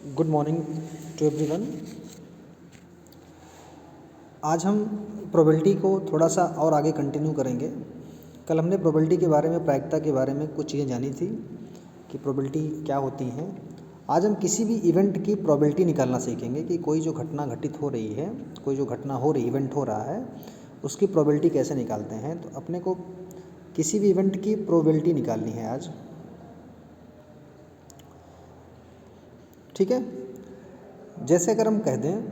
Good morning to everyone. आज हम probability को थोड़ा सा और आगे कंटिन्यू करेंगे। कल हमने प्रोबेबिलिटी के बारे में, प्रायिकता के बारे में कुछ चीज़ें जानी थी कि प्रोबेबिलिटी क्या होती हैं। आज हम किसी भी इवेंट की प्रोबेबिलिटी निकालना सीखेंगे कि कोई जो घटना घटित हो रही है, कोई जो घटना हो रही, इवेंट हो रहा है, उसकी प्रोबेबिलिटी कैसे निकालते हैं। तो अपने को किसी भी इवेंट की प्रोबेबिलिटी निकालनी है आज, ठीक है। जैसे अगर हम कह दें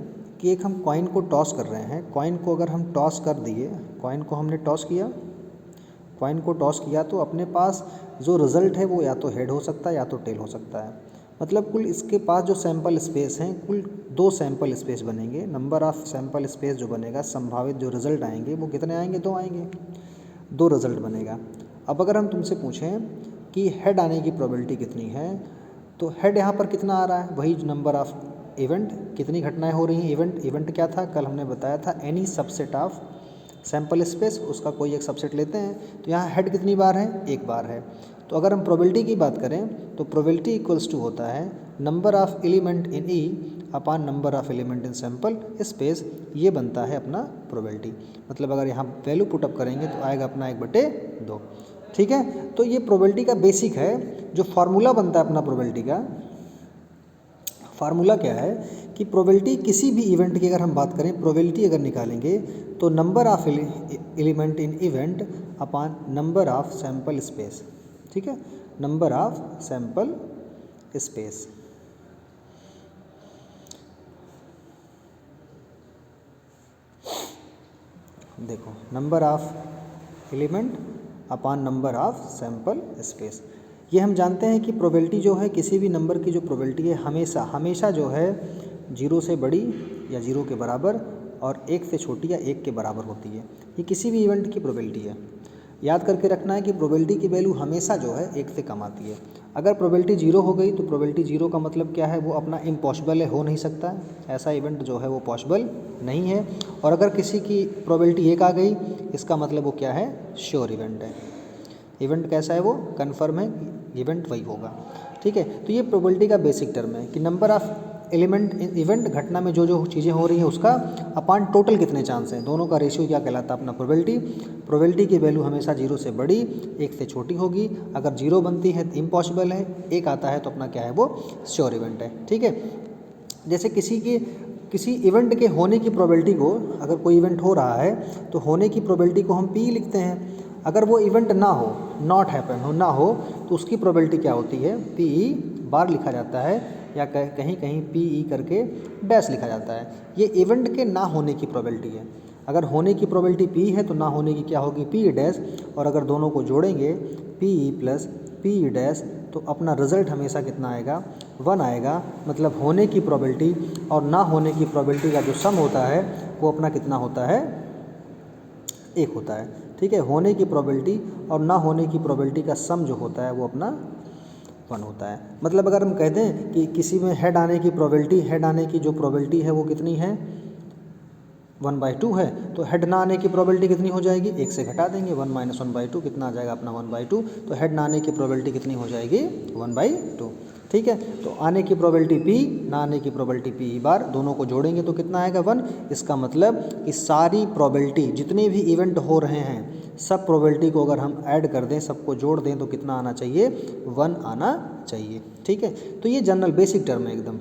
कि एक हम कॉइन को टॉस कर रहे हैं, कॉइन को अगर हम टॉस कर दिए, कॉइन को हमने टॉस किया, कॉइन को टॉस किया तो अपने पास जो रिज़ल्ट है वो या तो हेड हो सकता है या तो टेल हो सकता है। मतलब कुल इसके पास जो सैंपल स्पेस हैं, कुल 2 सैंपल स्पेस बनेंगे। नंबर ऑफ़ सैंपल स्पेस जो बनेगा, संभावित जो रिज़ल्ट आएंगे वो कितने आएंगे? 2 आएंगे, 2 रिज़ल्ट बनेगा। अब अगर हम तुमसे पूछें कि हेड आने की प्रोबेबिलिटी कितनी है, तो हेड यहाँ पर कितना आ रहा है? वही नंबर ऑफ़ इवेंट, कितनी घटनाएं हो रही हैं। इवेंट क्या था? कल हमने बताया था any subset of sample space, उसका कोई एक सबसेट लेते हैं। तो यहाँ हेड कितनी बार है? 1 बार है। तो अगर हम प्रोबेबिलिटी की बात करें तो प्रोबेबिलिटी इक्वल्स टू होता है number of element in E upon number of element in sample space. ये बनता है अपना प्रोबेबिलिटी। मतलब अगर यहाँ वैल्यू पुटअप करेंगे तो आएगा अपना 1/2, ठीक है। तो ये प्रोबेबिलिटी का बेसिक है। जो फार्मूला बनता है अपना प्रोबेबिलिटी का, फार्मूला क्या है कि प्रोबेबिलिटी किसी भी इवेंट की अगर हम बात करें, प्रोबेबिलिटी अगर निकालेंगे तो number of element in event upon number of sample space, ठीक है, नंबर ऑफ़ सैंपल स्पेस। देखो, number of element upon number of sample space. ये हम जानते हैं कि प्रोबेबिलिटी जो है, किसी भी नंबर की जो प्रोबेबिलिटी है, हमेशा जो है 0 से बड़ी या 0 के बराबर और 1 से छोटी या 1 के बराबर होती है। ये किसी भी इवेंट की प्रोबेबिलिटी है। याद करके रखना है कि प्रोबेबिलिटी की वैल्यू हमेशा जो है 1 से कम आती है। अगर प्रोबेबिलिटी 0 हो गई तो प्रोबेबिलिटी 0 का मतलब क्या है? वो अपना इम्पॉसिबल है, हो नहीं सकता है, ऐसा इवेंट जो है वो पॉसिबल नहीं है। और अगर किसी की प्रोबेबिलिटी 1 आ गई, इसका मतलब वो क्या है? श्योर इवेंट है। इवेंट कैसा है? वो कन्फर्म है, इवेंट वही होगा, ठीक है। तो ये प्रोबेबिलिटी का बेसिक टर्म है कि नंबर ऑफ़ एलिमेंट इवेंट, घटना में जो जो चीज़ें हो रही हैं उसका अपॉन टोटल कितने चांस हैं, दोनों का रेशियो क्या कहलाता है? अपना प्रोबेबिलिटी। प्रोबेबिलिटी की वैल्यू हमेशा 0 से बड़ी, 1 से छोटी होगी। अगर 0 बनती है तो इम्पॉसिबल है, 1 आता है तो अपना क्या है? वो श्योर इवेंट है, ठीक है। जैसे किसी इवेंट के होने की प्रोबेबिलिटी को, अगर कोई इवेंट हो रहा है तो होने की प्रोबेबिलिटी को हम पी लिखते हैं। अगर वो इवेंट ना हो, नॉट हैपन हो, ना हो, तो उसकी प्रोबेबिलिटी क्या होती है? पी ई बार लिखा जाता है, या कहीं कहीं पी ई करके डैश लिखा जाता है। ये इवेंट के ना होने की प्रोबेबिलिटी है। अगर होने की प्रोबेबिलिटी पी है तो ना होने की क्या होगी? P E dash. और अगर दोनों को जोड़ेंगे P E plus P E dash, तो अपना रिज़ल्ट हमेशा कितना आएगा? 1 आएगा। मतलब होने की प्रोबेबिलिटी और ना होने की प्रोबेबिलिटी का जो सम होता है वो अपना कितना होता है? 1 होता है, ठीक है। होने की प्रोबेबिलिटी और ना होने की प्रोबेबिलिटी का सम जो होता है वो अपना 1 होता है। मतलब अगर हम कह दें कि किसी में हेड आने की प्रोबेबिलिटी, हेड आने की जो प्रोबेबिलिटी है वो कितनी है? 1/2 है। तो हेड ना आने की प्रोबेबिलिटी कितनी हो जाएगी? 1 से घटा देंगे, 1 - 1/2 कितना आ जाएगा? अपना 1/2। तो हेड ना आने की प्रोबेबिलिटी कितनी हो जाएगी? 1/2, ठीक है। तो आने की प्रोबेबिलिटी p, ना आने की प्रोबेबिलिटी p ई बार, दोनों को जोड़ेंगे तो कितना आएगा? 1। इसका मतलब कि सारी प्रोबेबिलिटी, जितने भी इवेंट हो रहे हैं, सब प्रोबेबिलिटी को अगर हम ऐड कर दें, सबको जोड़ दें तो कितना आना चाहिए? 1 आना चाहिए, ठीक है। तो ये जनरल बेसिक टर्म है एकदम।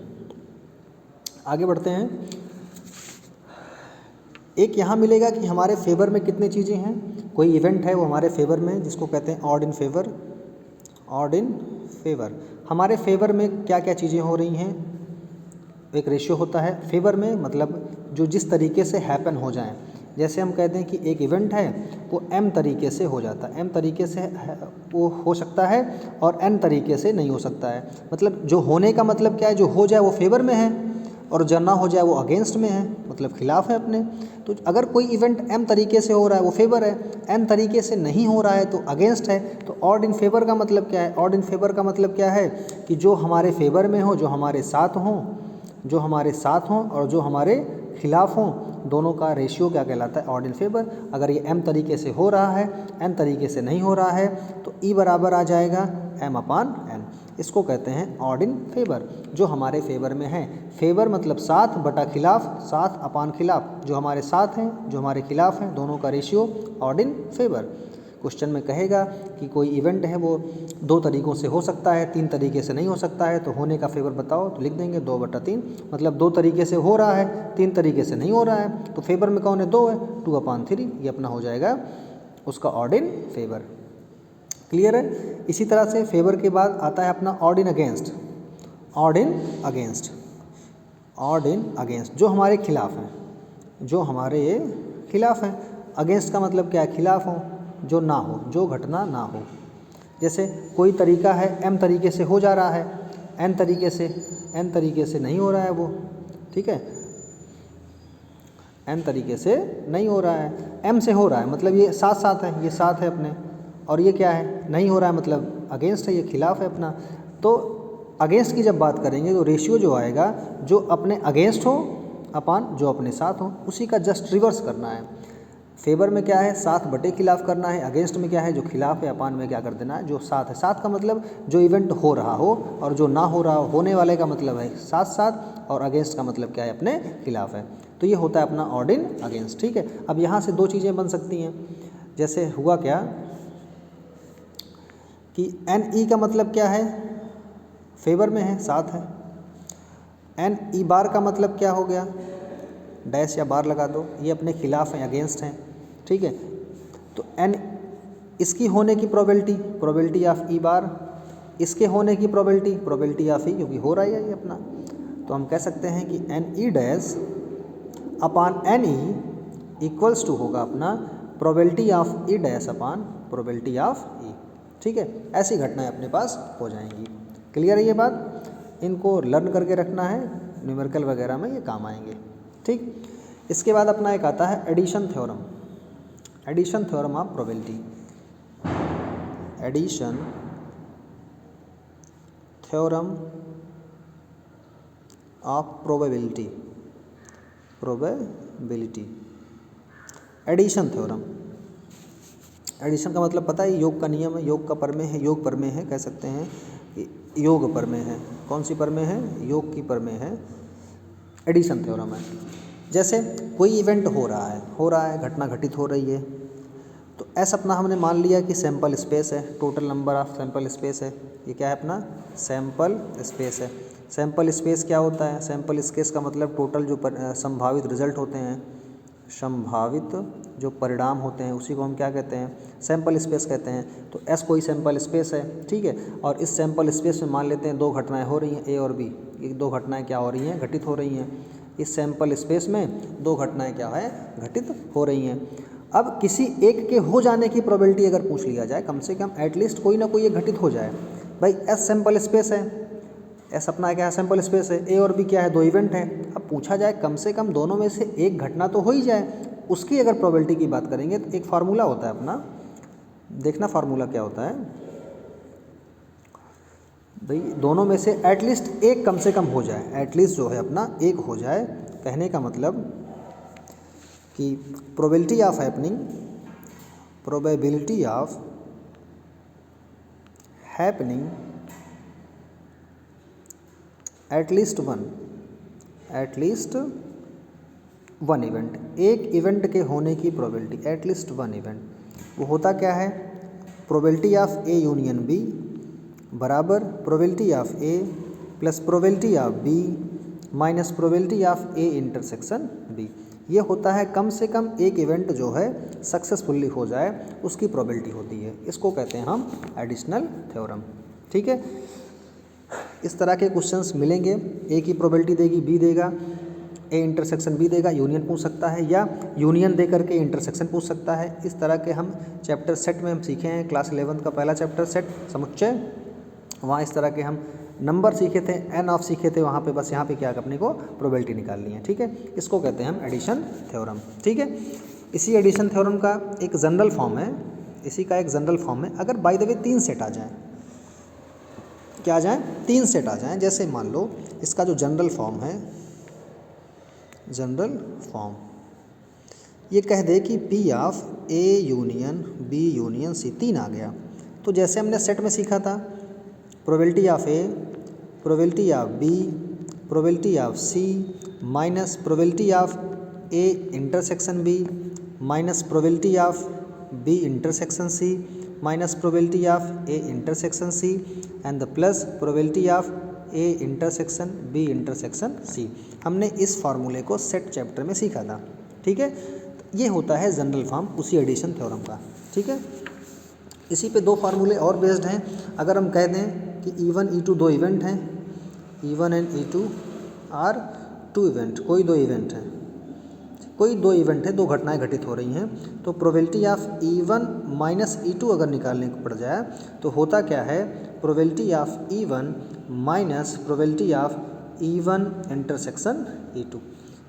आगे बढ़ते हैं। एक यहाँ मिलेगा कि हमारे फेवर में कितनी चीज़ें हैं। कोई इवेंट है वो हमारे फेवर में, जिसको कहते हैं odd in favour. Odd in favour, हमारे फेवर में क्या क्या चीज़ें हो रही हैं? एक रेशियो होता है फेवर में, मतलब जो जिस तरीके से हैपन हो जाए। जैसे हम कहते हैं कि एक इवेंट है वो m तरीके से हो जाता है, m तरीके से वो हो सकता है और n तरीके से नहीं हो सकता है। मतलब जो होने का मतलब क्या है? जो हो जाए वो फेवर में है और जो ना हो जाए वो अगेंस्ट में है, मतलब खिलाफ है अपने। तो अगर कोई इवेंट m तरीके से हो रहा है वो फेवर है, n तरीके से नहीं हो रहा है तो अगेंस्ट है। तो ऑड इन फेवर का मतलब क्या है? ऑड इन फेवर का मतलब क्या है कि जो हमारे फेवर में हो, जो हमारे साथ हों, जो हमारे साथ हों और जो हमारे खिलाफ हों, दोनों का रेशियो क्या कहलाता है? Odd in favour. अगर ये m तरीके से हो रहा है, n तरीके से नहीं हो रहा है, तो e बराबर आ जाएगा m/n। इसको कहते हैं ऑड इन फेवर, जो हमारे फेवर में है। फेवर मतलब साथ बटा खिलाफ, साथ अपान खिलाफ, जो हमारे साथ हैं जो हमारे खिलाफ हैं दोनों का ratio odd in favour. Question में कहेगा कि कोई इवेंट है वो 2 तरीक़ों से हो सकता है, 3 तरीके से नहीं हो सकता है, तो होने का फेवर बताओ, तो लिख देंगे 2/3। मतलब 2 तरीके से हो रहा है, 3 तरीके से नहीं हो रहा है, तो फेवर में कौन है, 2 है, 2/3। ये अपना हो जाएगा उसका ऑड इन फेवर। क्लियर है। इसी तरह से फेवर के बाद आता है अपना odd in against. Odd in against, odd in against जो हमारे खिलाफ हैं, जो हमारे खिलाफ हैं। अगेंस्ट का मतलब क्या है, खिलाफ हो, जो ना हो, जो घटना ना हो। जैसे कोई तरीका है m तरीके से हो जा रहा है, n तरीके से नहीं हो रहा है वो, ठीक है, n तरीके से नहीं हो रहा है, m से हो रहा है, मतलब ये साथ साथ है, ये साथ है अपने, और ये क्या है, नहीं हो रहा है, मतलब अगेंस्ट है, ये खिलाफ है अपना। तो अगेंस्ट की जब बात करेंगे तो रेशियो जो आएगा, जो अपने अगेंस्ट हो अपान जो अपने साथ हो, उसी का जस्ट रिवर्स करना है। फेवर में क्या है, साथ बटे खिलाफ करना है, अगेंस्ट में क्या है, जो खिलाफ है, अपान में क्या कर देना है, जो साथ है। साथ का मतलब जो इवेंट हो रहा हो, और जो ना हो रहा हो, होने वाले का मतलब है साथ साथ, और अगेंस्ट का मतलब क्या है, अपने खिलाफ है। तो ये होता है अपना ऑड इन अगेंस्ट, ठीक है। अब यहाँ से 2 चीज़ें बन सकती हैं। जैसे हुआ क्या कि एन ई का मतलब क्या है, फेवर में है, साथ है। एन ई बार का मतलब क्या हो गया, डैश या बार लगा दो, ये अपने खिलाफ हैं, अगेंस्ट हैं, ठीक है। तो एन इसकी होने की प्रोबेबिलिटी ऑफ ई बार, इसके होने की प्रोबेबिलिटी ऑफ ई, क्योंकि हो रहा है ये अपना। तो हम कह सकते हैं कि n E dash upon n E equals to होगा अपना probability of E dash upon probability of E, ठीक है। ऐसी घटनाएं अपने पास हो जाएंगी। क्लियर है ये बात, इनको लर्न करके रखना है, न्यूमेरिकल वगैरह में ये काम आएंगे, ठीक। इसके बाद अपना एक आता है addition theorem, addition theorem of probability, addition theorem of probability, probability, addition theorem. Addition का मतलब पता है, योग का नियम है, योग का परमेय है, योग परमेय है, कह सकते हैं योग परमेय है। कौन सी परमेय है, योग की परमेय है, एडिशन थ्योरम है। जैसे कोई इवेंट हो रहा है, घटना घटित हो रही है, तो एस अपना हमने मान लिया कि सैंपल स्पेस है, total number of sample space है। ये क्या है अपना, सैंपल स्पेस है। सैंपल स्पेस क्या होता है, सैंपल स्पेस का मतलब टोटल जो संभावित रिजल्ट होते हैं, संभावित जो परिणाम होते हैं, उसी को हम क्या कहते हैं, सैंपल स्पेस कहते हैं। तो एस कोई सैंपल स्पेस है, ठीक है। और इस सैंपल स्पेस में मान लेते हैं 2 घटनाएं हो रही हैं, ए और बी। ये 2 घटनाएं क्या हो रही हैं, घटित हो रही हैं। इस सैंपल स्पेस में 2 घटनाएं क्या है, घटित हो रही हैं। अब किसी एक के हो जाने की प्रोबेबिलिटी अगर पूछ लिया जाए, कम से कम एटलीस्ट कोई ना कोई एक घटित हो जाए। भाई एस सैंपल स्पेस है, एस अपना क्या है, सैंपल स्पेस है, ए और बी क्या है, 2 इवेंट हैं। अब पूछा जाए कम से कम दोनों में से एक घटना तो हो ही जाए, उसकी अगर प्रोबेबिलिटी की बात करेंगे तो एक फार्मूला होता है अपना, देखना फार्मूला क्या होता है भाई, दोनों में से एटलीस्ट एक कम से कम हो जाए, एटलीस्ट जो है अपना एक हो जाए। कहने का मतलब कि probability of happening, probability of happening at least one event, एक इवेंट के होने की प्रोबेबिलिटी, एटलीस्ट वन इवेंट, वो होता क्या है, probability of A union B बराबर probability of A plus probability of B minus probability of A intersection B. ये होता है कम से कम एक इवेंट जो है सक्सेसफुली हो जाए, उसकी प्रोबेबिलिटी होती है। इसको कहते हैं हम एडिशनल थ्योरम, ठीक है। इस तरह के क्वेश्चंस मिलेंगे, ए की प्रोबेबिलिटी देगी, बी देगा, ए इंटरसेक्शन बी देगा, यूनियन पूछ सकता है, या यूनियन दे करके इंटरसेक्शन पूछ सकता है। इस तरह के हम चैप्टर सेट में हम सीखे हैं, क्लास 11 का पहला चैप्टर सेट समुच्चय, वहाँ इस तरह के हम नंबर सीखे थे, एन ऑफ सीखे थे, वहाँ पे बस यहाँ पे क्या अपने को प्रोबेबिलिटी निकालनी है, ठीक है। इसको कहते हैं हम एडिशन थ्योरम, ठीक है। इसी एडिशन थ्योरम का एक जनरल फॉर्म है, इसी का एक जनरल फॉर्म है। अगर बाय द वे 3 सेट आ जाएँ, क्या आ जाएँ, 3 सेट आ जाएँ। जैसे मान लो इसका जो जनरल फॉर्म है, जनरल फॉर्म ये कह दे कि P of A union B union C 3 आ गया। तो जैसे हमने सेट में सीखा था probability of A, probability of B, probability of C minus probability of A intersection B minus probability of B intersection C minus probability of A intersection C and the plus probability of A intersection B intersection C. हमने इस फार्मूले को set chapter में सीखा था, ठीक है। ये होता है जनरल फॉर्म उसी एडिशन थ्योरम का, ठीक है। इसी पे दो फार्मूले और बेस्ड हैं। अगर हम कह दें कि E1 E2 दो इवेंट हैं, E1 and E2 are to event, कोई दो इवेंट हैं, कोई दो इवेंट है, दो घटनाएं घटित हो रही हैं, तो probability of E1 minus E2 अगर निकालने को पड़ जाए तो होता क्या है, probability of E1 minus probability of E1 intersection E2।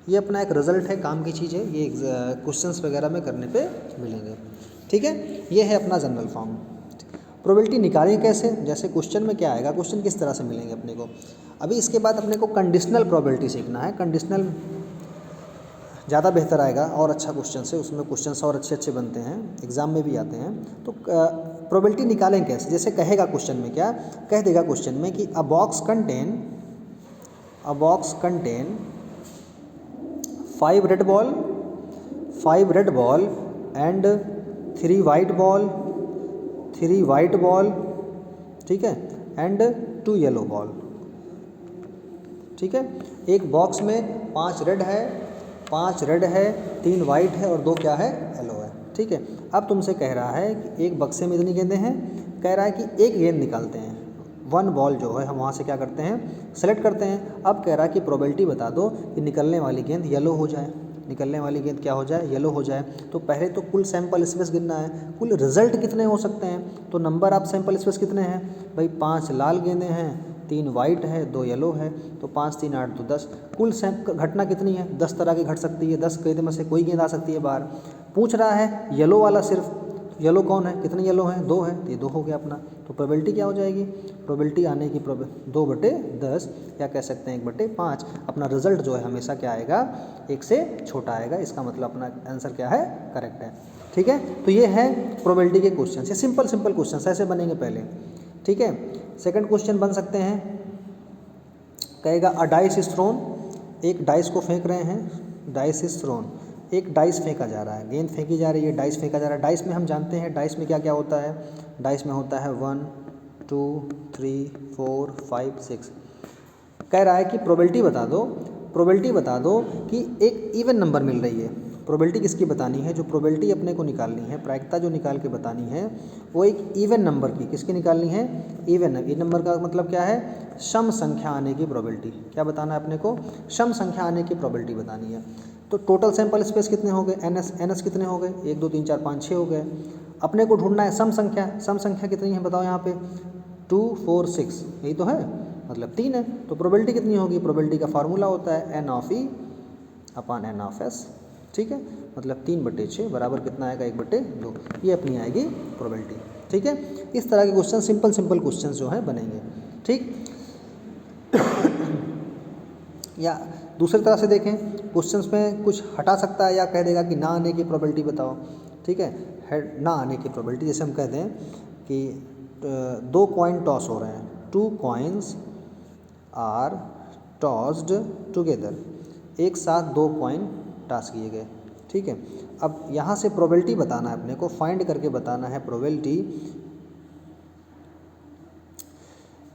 ये अपना एक रिजल्ट है, काम की चीज़ है, ये क्वेश्चंस वगैरह में करने पे मिलेंगे, ठीक है। ये है अपना जनरल फॉर्म। प्रोबेबिलिटी निकालें कैसे, जैसे क्वेश्चन में क्या आएगा, क्वेश्चन किस तरह से मिलेंगे अपने को। अभी इसके बाद अपने को कंडीशनल प्रोबेबिलिटी सीखना है। कंडीशनल ज़्यादा बेहतर आएगा और अच्छा क्वेश्चन से, उसमें क्वेश्चंस और अच्छे अच्छे बनते हैं, एग्जाम में भी आते हैं। तो प्रोबेबिलिटी निकालें कैसे, जैसे कहेगा क्वेश्चन में, क्या कह देगा क्वेश्चन में कि अ box contain 5 red ball and 3 white ball, ठीक है, एंड 2 येलो बॉल, ठीक है। एक बॉक्स में 5 रेड है, 3 वाइट है और 2 क्या है, येलो है, ठीक है। अब तुमसे कह रहा है कि एक बक्से में इतनी गेंदें हैं, कह रहा है कि एक गेंद निकालते हैं, 1 बॉल जो है हम वहाँ से क्या करते हैं, सेलेक्ट करते हैं। अब कह रहा है कि प्रोबेबिलिटी बता दो कि निकलने वाली गेंद येलो हो जाए, निकलने वाली गेंद क्या हो जाए, येलो हो जाए। तो पहले तो कुल सैंपल स्पेस गिनना है, कुल रिजल्ट कितने हो सकते हैं, तो नंबर ऑफ सैंपल स्पेस कितने हैं भाई, 5 लाल गेंदें हैं, 3 वाइट है, 2 येलो है, तो 5 3 8 तो 10। कुल घटना कितनी है, 10 तरह की घट सकती है, 10 गेंद में से कोई गेंद आ सकती है बाहर। पूछ रहा है येलो वाला सिर्फ, येलो कौन है, कितने येलो हैं, 2 है, ये 2 हो गया अपना। तो प्रोबेबिलिटी क्या हो जाएगी, प्रोबेबिलिटी आने की 2/10 या कह सकते हैं 1/5। अपना रिजल्ट जो है हमेशा क्या आएगा, 1 से छोटा आएगा, इसका मतलब अपना आंसर क्या है, करेक्ट है, ठीक है। तो ये है प्रोबेबिलिटी के क्वेश्चन, ये सिंपल क्वेश्चन ऐसे बनेंगे पहले, ठीक है। सेकंड क्वेश्चन बन सकते हैं, कहेगा अ डाइस इज थ्रोन, एक डाइस को फेंक रहे हैं, डाइस इज थ्रोन, एक डाइस फेंका जा रहा है, गेंद फेंकी जा रही है, डाइस फेंका जा रहा है। डाइस में हम जानते हैं डाइस में क्या क्या होता है, डाइस में होता है 1 2 3 4 5 6। कह रहा है कि प्रोबेबिलिटी बता दो कि एक इवन नंबर मिल रही है। प्रोबेबिलिटी किसकी बतानी है, जो प्रोबेबिलिटी अपने को निकालनी है, प्रायिकता जो निकाल के बतानी है, वो एक इवन नंबर की, किसकी निकालनी है, इवन नंबर का मतलब क्या है, सम संख्या आने की प्रोबेबिलिटी। क्या बताना है अपने को, सम संख्या आने की प्रोबेबिलिटी बतानी है। तो टोटल सैंपल स्पेस कितने हो गए, एनएस कितने हो गए, 1 2 3 4 5 6 हो गए। अपने को ढूंढना है सम संख्या कितनी है बताओ यहाँ पे, 2 4 6, यही तो है, मतलब 3 है। तो प्रोबेबिलिटी कितनी होगी, प्रोबेबिलिटी का फार्मूला होता है n of E upon n of S, ठीक है, मतलब 3/6 बराबर कितना आएगा, 1/2। ये अपनी आएगी प्रोबेबिलिटी, ठीक है। इस तरह के क्वेश्चन सिंपल क्वेश्चन जो हैं बनेंगे, ठीक। या दूसरी तरह से देखें, क्वेश्चंस में कुछ हटा सकता है या कह देगा कि ना आने की प्रोबेबिलिटी बताओ, ठीक है, ना आने की प्रोबेबिलिटी। जैसे हम कहते हैं कि 2 कॉइन टॉस हो रहे हैं, 2 कॉइन्स आर टॉस्ड टुगेदर, एक साथ 2 कॉइन टॉस किए गए, ठीक है। अब यहाँ से प्रोबेबिलिटी बताना है अपने को, फाइंड करके बताना है प्रोबेबिलिटी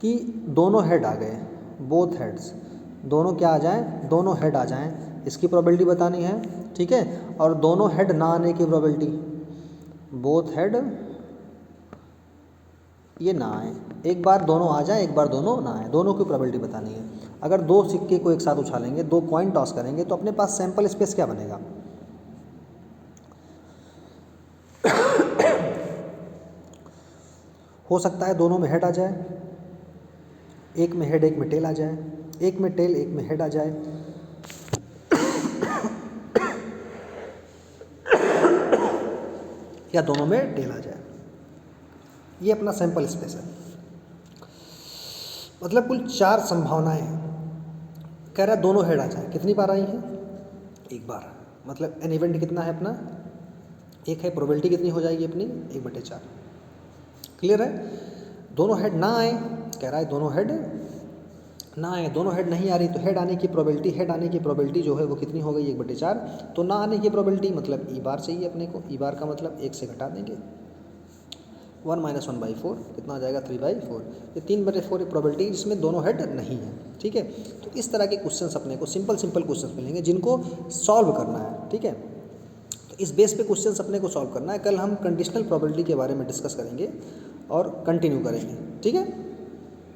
कि दोनों हेड आ गए, बोथ हेड्स, दोनों क्या आ जाएं, दोनों हेड आ जाएं, इसकी प्रोबेबिलिटी बतानी है, ठीक है। और दोनों हेड ना आने की प्रोबेबिलिटी, बोथ हेड ये ना आए, एक बार दोनों आ जाए, एक बार दोनों ना आए, दोनों की प्रोबेबिलिटी बतानी है। अगर 2 सिक्के को एक साथ उछालेंगे, 2 कॉइन टॉस करेंगे, तो अपने पास सैंपल स्पेस क्या बनेगा, हो सकता है दोनों में हेड आ जाए, एक में हेड एक में टेल आ जाए, एक में टेल एक में हेड आ जाए, या दोनों में टेल आ जाए। ये अपना सैंपल स्पेस है, मतलब कुल 4 संभावनाएं हैं। कह रहा है दोनों हेड आ जाए, कितनी बार आई है, एक बार, मतलब एन इवेंट कितना है अपना, एक है। प्रोबेबिलिटी कितनी हो जाएगी अपनी, 1/4। क्लियर है। दोनों हेड ना आए, कह रहा है दोनों हेड ना आए, दोनों हेड नहीं आ रही तो हेड आने की प्रोबेबिलिटी जो है वो कितनी हो गई 1/4। तो ना आने की प्रोबेबिलिटी मतलब ई बार चाहिए अपने को, ई बार का मतलब 1 से घटा देंगे 1 - 1/4 कितना आ जाएगा 3/4। ये 3/4 प्रोबेबिलिटी जिसमें दोनों हेड नहीं है। ठीक है, तो इस तरह के क्वेश्चंस अपने को सिंपल क्वेश्चंस मिलेंगे जिनको सॉल्व करना है। ठीक है, तो इस बेस पे क्वेश्चंस अपने को सॉल्व करना है। कल हम कंडीशनल प्रोबेबिलिटी के बारे में डिस्कस करेंगे और कंटिन्यू करेंगे। ठीक है।